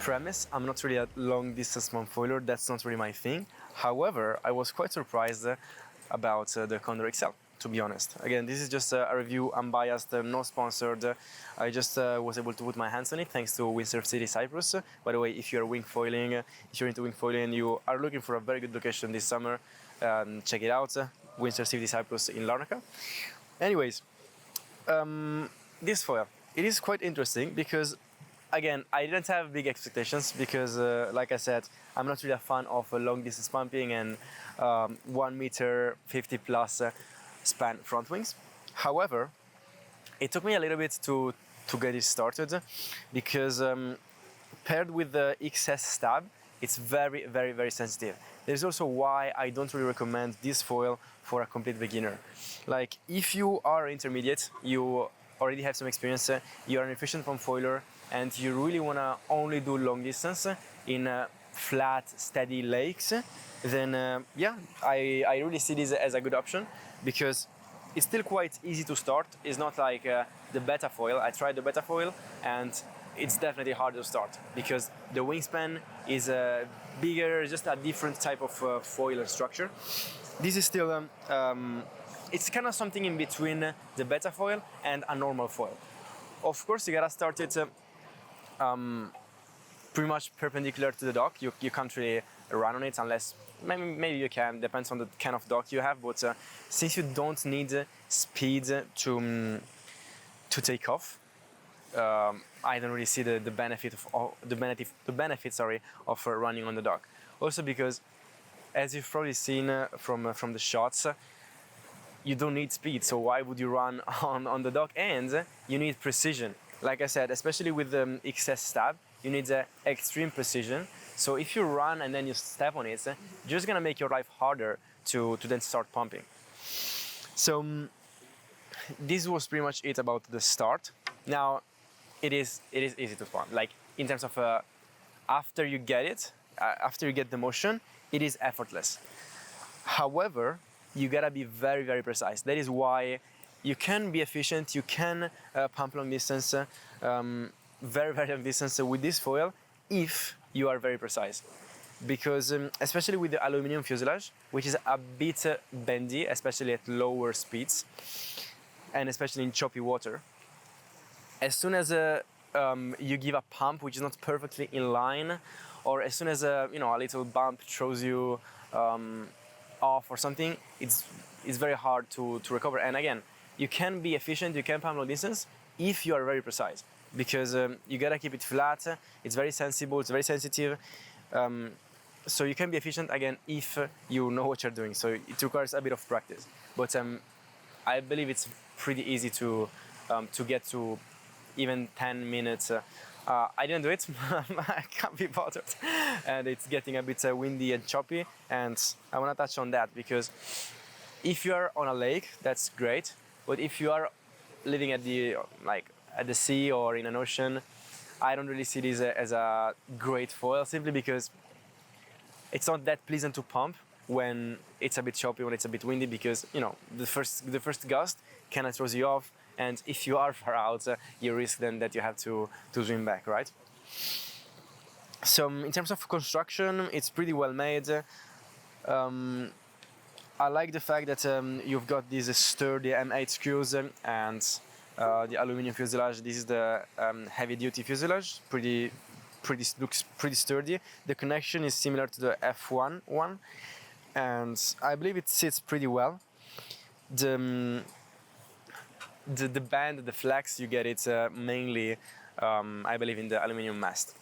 premise, I'm not really a long distance monofoiler, that's not really my thing. However, I was quite surprised about the Condor XL, to be honest. Again, this is just a review, unbiased, not sponsored. I just was able to put my hands on it thanks to Windsurf City, Cyprus. By the way, if you're wing foiling, if you're into wing foiling and you are looking for a very good location this summer, check it out, Windsurf City, Cyprus in Larnaca. Anyways, this foil, it is quite interesting because, again, I didn't have big expectations because, like I said, I'm not really a fan of long distance pumping and 1 meter 50 plus span front wings. However, it took me a little bit to get it started because paired with the XS stab, it's very, very, very sensitive. There's also why I don't really recommend this foil for a complete beginner. Like, if you are intermediate, you already have some experience, you're an efficient pump foiler, and you really want to only do long distance in flat, steady lakes, then yeah, I really see this as a good option because it's still quite easy to start. It's not like the beta foil. I tried the beta foil and it's definitely hard to start because the wingspan is bigger, just a different type of foiler structure. This is still, it's kind of something in between the beta foil and a normal foil. Of course, you gotta start it pretty much perpendicular to the dock. You can't really run on it unless, maybe you can, depends on the kind of dock you have, but since you don't need speed to take off, I don't really see the benefit of running on the dock. Also because, as you've probably seen from the shots, you don't need speed, so why would you run on the dock? And you need precision. Like I said, especially with the XS stab, you need extreme precision. So if you run and then you step on it, you're just gonna make your life harder to then start pumping. So this was pretty much it about the start. Now, it is easy to pump. Like, in terms of after you get it, after you get the motion, it is effortless. However, you gotta be very, very precise. That is why you can be efficient, you can pump long distance, very, very long distance with this foil if you are very precise. Because especially with the aluminum fuselage, which is a bit bendy, especially at lower speeds, and especially in choppy water, as soon as you give a pump which is not perfectly in line, or as soon as a little bump throws you off or something, it's very hard to recover. And again, you can be efficient, you can pump long distance if you are very precise, because you gotta keep it flat. It's very sensible, it's very sensitive. So you can be efficient again if you know what you're doing. So it requires a bit of practice, but I believe it's pretty easy to get to even 10 minutes. I didn't do it. I can't be bothered, and it's getting a bit windy and choppy. And I want to touch on that because if you are on a lake, that's great. But if you are living at the sea or in an ocean, I don't really see this as a great foil, simply because it's not that pleasant to pump when it's a bit choppy, when it's a bit windy, because the first gust kind of throws you off, and if you are far out, you risk then that you have to swim back, right? So in terms of construction, it's pretty well made. I like the fact that you've got these sturdy M8 screws and the aluminum fuselage. This is the heavy-duty fuselage. Looks pretty sturdy. The connection is similar to the F1 one, and I believe it sits pretty well. The band, the flex, you get it mainly, I believe, in the aluminum mast,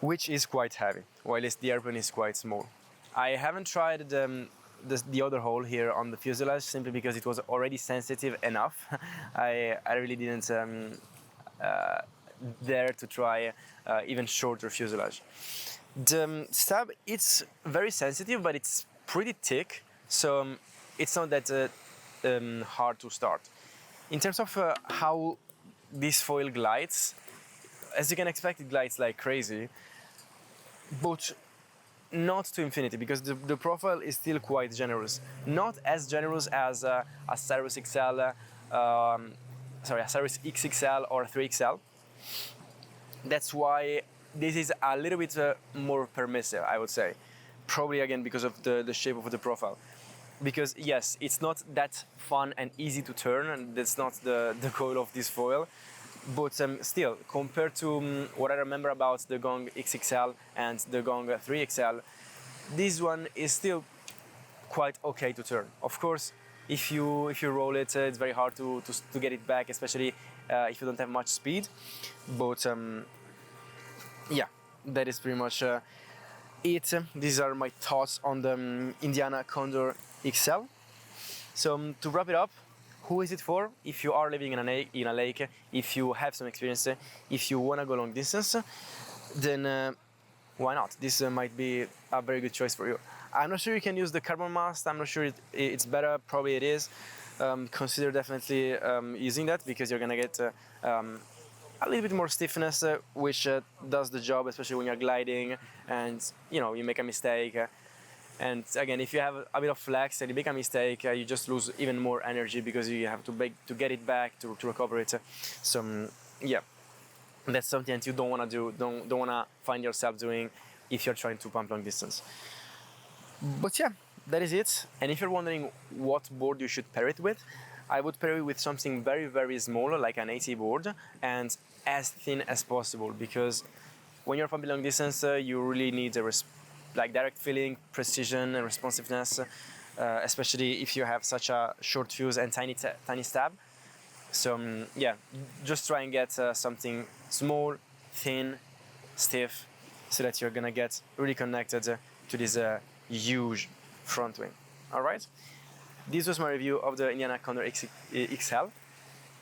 which is quite heavy, while the airplane is quite small. I haven't tried the other hole here on the fuselage, simply because it was already sensitive enough. I really didn't dare to try even shorter fuselage. The stab, it's very sensitive, but it's pretty thick, so it's not that hard to start. In terms of how this foil glides, as you can expect, it glides like crazy, but not to infinity, because the profile is still quite generous. Not as generous as a Cyrus XL, a Cyrus XXL or 3XL. That's why this is a little bit more permissive, I would say. Probably again because of the shape of the profile. Because yes, it's not that fun and easy to turn, and that's not the goal of this foil. But still, compared to what I remember about the Gong XXL and the Gong 3XL, this one is still quite okay to turn. Of course, if you roll it, it's very hard to get it back, especially if you don't have much speed. But yeah, that is pretty much it. These are my thoughts on the Indiana Condor XL. So to wrap it up, who is it for? If you are living in a lake, if you have some experience, if you want to go long distance, then why not? This might be a very good choice for you. I'm not sure you can use the carbon mast. I'm not sure it's better. Probably it is. Consider definitely using that, because you're gonna get a little bit more stiffness, which does the job, especially when you're gliding and you make a mistake. And again, if you have a bit of flex and you make a mistake, you just lose even more energy because you have to get it back to recover it. So yeah, that's something that you don't want to do. Don't want to find yourself doing if you're trying to pump long distance. But yeah, that is it. And if you're wondering what board you should pair it with, I would pair it with something very, very small, like an 80 board, and as thin as possible, because when you're pumping long distance, you really need like direct feeling, precision, and responsiveness, especially if you have such a short fuse and tiny stab. So yeah, just try and get something small, thin, stiff, so that you're gonna get really connected to this huge front wing. All right, this was my review of the Indiana Condor XL.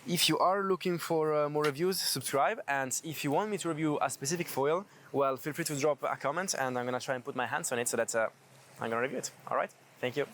If you are looking for more reviews, subscribe, and if you want me to review a specific foil, well, feel free to drop a comment, and I'm gonna try and put my hands on it so that I'm gonna review it. All right, thank you.